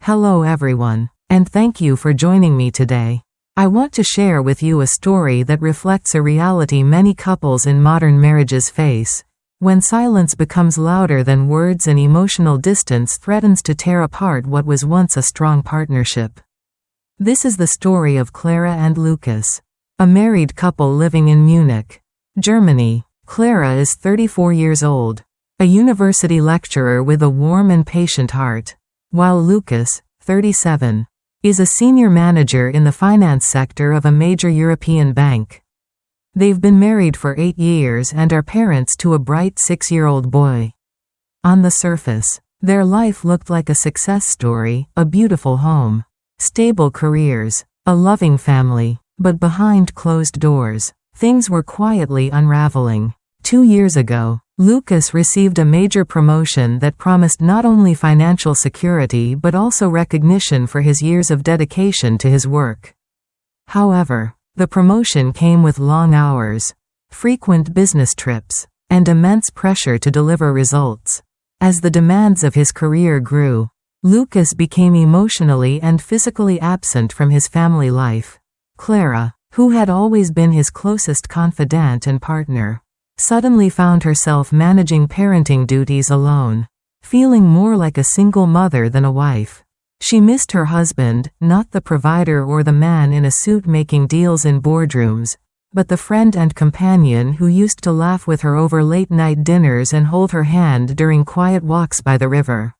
Hello everyone, and thank you for joining me today. I want to share with you a story that reflects a reality many couples in modern marriages face, when silence becomes louder than words and emotional distance threatens to tear apart what was once a strong partnership. This is the story of Clara and Lukas, a married couple living in Munich, Germany. Clara is 34 years old, a university lecturer with a warm and patient heart, while Lukas, 37, is a senior manager in the finance sector of a major European bank. They've been married for 8 years and are parents to a bright 6-year-old boy. On the surface, their life looked like a success story, a beautiful home, stable careers, a loving family, but behind closed doors, things were quietly unraveling. 2 years ago, Lukas received a major promotion that promised not only financial security but also recognition for his years of dedication to his work. However, the promotion came with long hours, frequent business trips, and immense pressure to deliver results. As the demands of his career grew, Lukas became emotionally and physically absent from his family life. Clara, who had always been his closest confidant and partner, suddenly found herself managing parenting duties alone, feeling more like a single mother than a wife. She missed her husband, not the provider or the man in a suit making deals in boardrooms, but the friend and companion who used to laugh with her over late-night dinners and hold her hand during quiet walks by the river.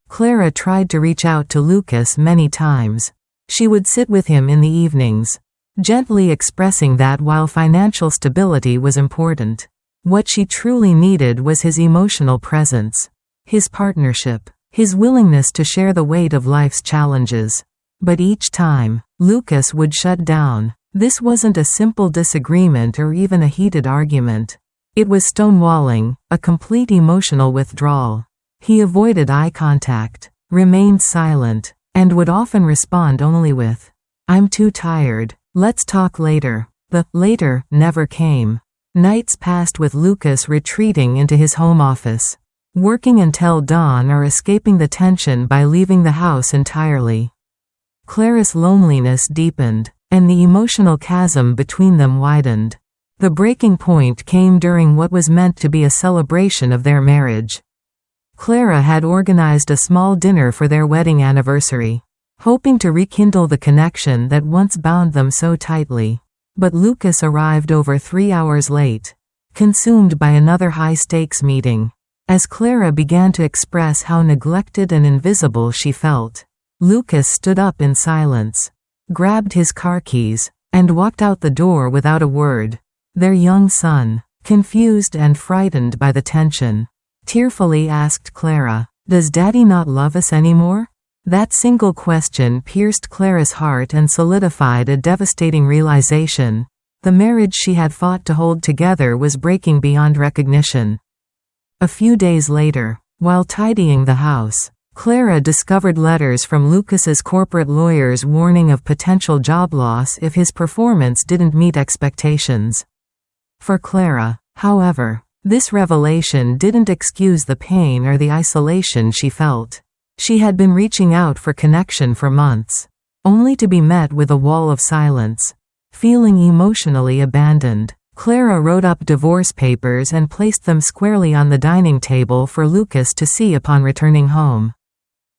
Clara tried to reach out to Lukas many times. She would sit with him in the evenings, gently expressing that while financial stability was important, what she truly needed was his emotional presence, his partnership, his willingness to share the weight of life's challenges. But each time, Lukas would shut down. This wasn't a simple disagreement or even a heated argument. It was stonewalling, a complete emotional withdrawal. He avoided eye contact, remained silent, and would often respond only with, "I'm too tired, let's talk later." The later never came. Nights passed with Lukas retreating into his home office, working until dawn or escaping the tension by leaving the house entirely. Clara's loneliness deepened, and the emotional chasm between them widened. The breaking point came during what was meant to be a celebration of their marriage. Clara had organized a small dinner for their wedding anniversary, hoping to rekindle the connection that once bound them so tightly. But Lukas arrived over 3 hours late, consumed by another high-stakes meeting. As Clara began to express how neglected and invisible she felt, Lukas stood up in silence, grabbed his car keys, and walked out the door without a word. Their young son, confused and frightened by the tension, tearfully asked Clara, "Does Daddy not love us anymore?" That single question pierced Clara's heart and solidified a devastating realization. The marriage she had fought to hold together was breaking beyond recognition. A few days later, while tidying the house, Clara discovered letters from Lukas's corporate lawyers warning of potential job loss if his performance didn't meet expectations. For Clara, however, this revelation didn't excuse the pain or the isolation she felt. She had been reaching out for connection for months, only to be met with a wall of silence. Feeling emotionally abandoned, Clara wrote up divorce papers and placed them squarely on the dining table for Lukas to see upon returning home.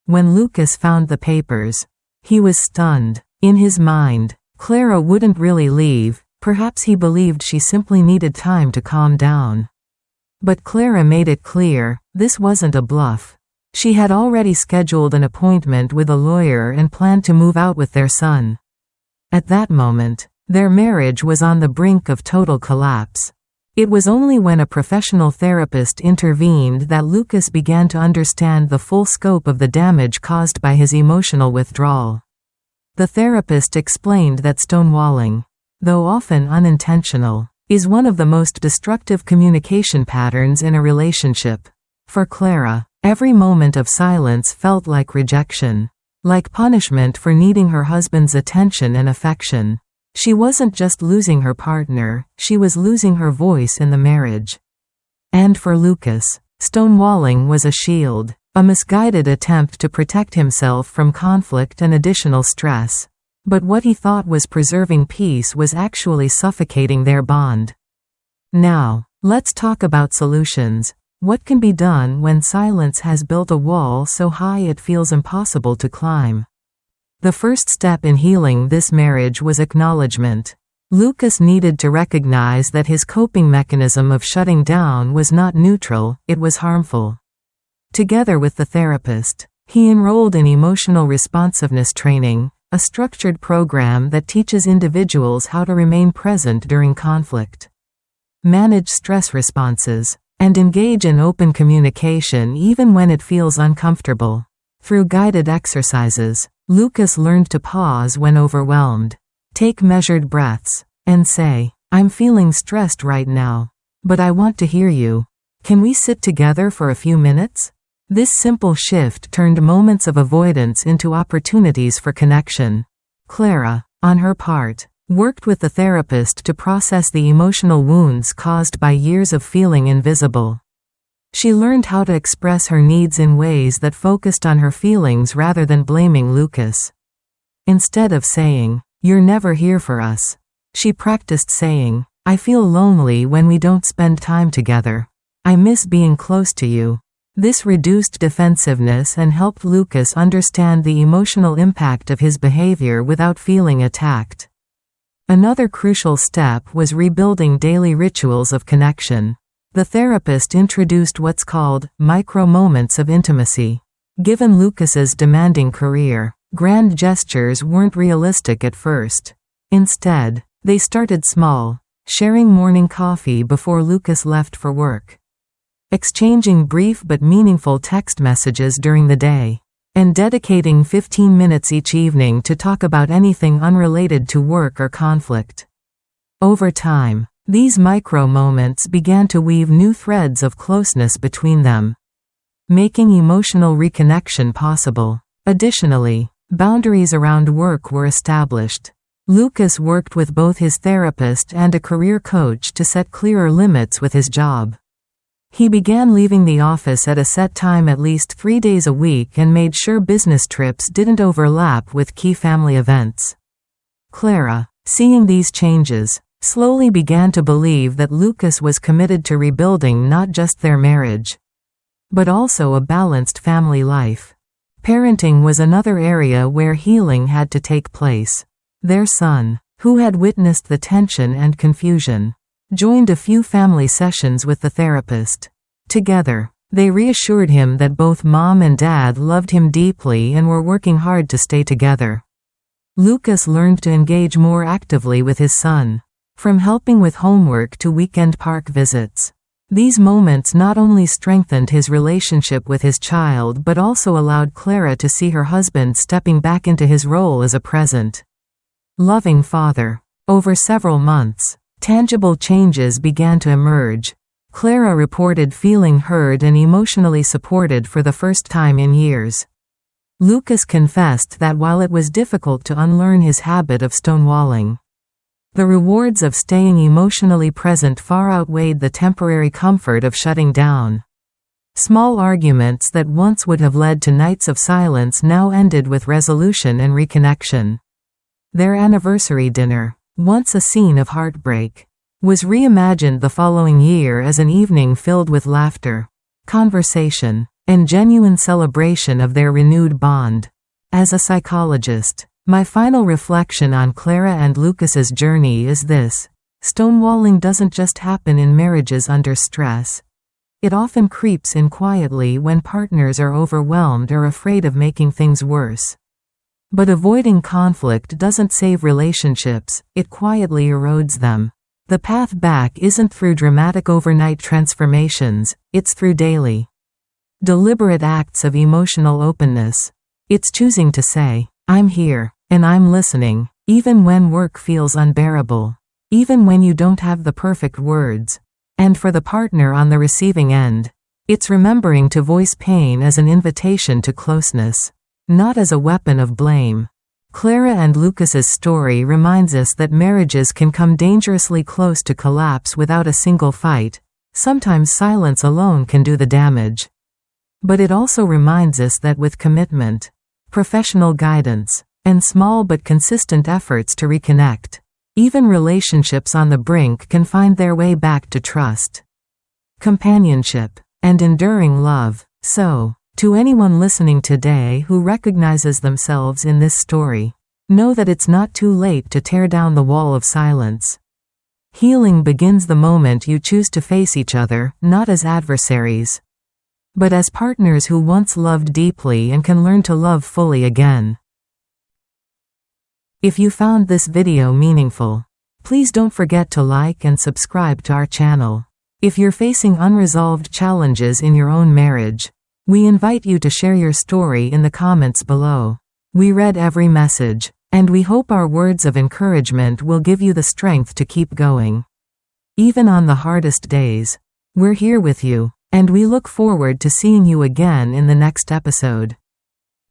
When Lukas found the papers, he was stunned. In his mind, Clara wouldn't really leave. Perhaps he believed she simply needed time to calm down. But Clara made it clear, this wasn't a bluff. She had already scheduled an appointment with a lawyer and planned to move out with their son. At that moment, their marriage was on the brink of total collapse. It was only when a professional therapist intervened that Lukas began to understand the full scope of the damage caused by his emotional withdrawal. The therapist explained that stonewalling, though often unintentional, is one of the most destructive communication patterns in a relationship. For Clara, every moment of silence felt like rejection, like punishment for needing her husband's attention and affection. She wasn't just losing her partner, she was losing her voice in the marriage. And for Lukas, stonewalling was a shield. a misguided attempt to protect himself from conflict and additional stress. But what he thought was preserving peace was actually suffocating their bond. Now, let's talk about solutions. What can be done when silence has built a wall so high it feels impossible to climb? The first step in healing this marriage was acknowledgement. Lukas needed to recognize that his coping mechanism of shutting down was not neutral, it was harmful. Together with the therapist, he enrolled in emotional responsiveness training, a structured program that teaches individuals how to remain present during conflict, manage stress responses, and engage in open communication even when it feels uncomfortable. Through guided exercises, Lukas learned to pause when overwhelmed, take measured breaths, and say, "I'm feeling stressed right now, but I want to hear you. Can we sit together for a few minutes?" This simple shift turned moments of avoidance into opportunities for connection. Clara, on her part, worked with the therapist to process the emotional wounds caused by years of feeling invisible. She learned how to express her needs in ways that focused on her feelings rather than blaming Lukas. Instead of saying, "You're never here for us," she practiced saying, "I feel lonely when we don't spend time together. I miss being close to you." This reduced defensiveness and helped Lukas understand the emotional impact of his behavior without feeling attacked. Another crucial step was rebuilding daily rituals of connection. The therapist introduced what's called micro-moments of intimacy. Given Lukas's demanding career, grand gestures weren't realistic at first. Instead, they started small, sharing morning coffee before Lukas left for work, exchanging brief but meaningful text messages during the day, and dedicating 15 minutes each evening to talk about anything unrelated to work or conflict. Over time, these micro-moments began to weave new threads of closeness between them, making emotional reconnection possible. Additionally, boundaries around work were established. Lukas worked with both his therapist and a career coach to set clearer limits with his job. He began leaving the office at a set time at least 3 days a week and made sure business trips didn't overlap with key family events. Clara, seeing these changes, slowly began to believe that Lukas was committed to rebuilding not just their marriage, but also a balanced family life. Parenting was another area where healing had to take place. Their son, who had witnessed the tension and confusion, joined a few family sessions with the therapist. Together, they reassured him that both mom and dad loved him deeply and were working hard to stay together. Lukas learned to engage more actively with his son, from helping with homework to weekend park visits. These moments not only strengthened his relationship with his child but also allowed Clara to see her husband stepping back into his role as a present, loving father. Over several months, tangible changes began to emerge. Clara reported feeling heard and emotionally supported for the first time in years. Lukas confessed that while it was difficult to unlearn his habit of stonewalling, the rewards of staying emotionally present far outweighed the temporary comfort of shutting down. Small arguments that once would have led to nights of silence now ended with resolution and reconnection. Their anniversary dinner, once a scene of heartbreak, was reimagined the following year as an evening filled with laughter, conversation, and genuine celebration of their renewed bond. As a psychologist, my final reflection on Clara and Lukas's journey is this: stonewalling doesn't just happen in marriages under stress. It often creeps in quietly when partners are overwhelmed or afraid of making things worse. But avoiding conflict doesn't save relationships, it quietly erodes them. The path back isn't through dramatic overnight transformations, it's through daily, deliberate acts of emotional openness. It's choosing to say, "I'm here, and I'm listening," even when work feels unbearable, even when you don't have the perfect words. And for the partner on the receiving end, it's remembering to voice pain as an invitation to closeness, not as a weapon of blame. Clara and Lukas's story reminds us that marriages can come dangerously close to collapse without a single fight. Sometimes silence alone can do the damage. But it also reminds us that with commitment, professional guidance, and small but consistent efforts to reconnect, even relationships on the brink can find their way back to trust, companionship, and enduring love. So, to anyone listening today who recognizes themselves in this story, know that it's not too late to tear down the wall of silence. Healing begins the moment you choose to face each other, not as adversaries, but as partners who once loved deeply and can learn to love fully again. If you found this video meaningful, please don't forget to like and subscribe to our channel. If you're facing unresolved challenges in your own marriage, we invite you to share your story in the comments below. We read every message, and we hope our words of encouragement will give you the strength to keep going. Even on the hardest days, we're here with you, and we look forward to seeing you again in the next episode.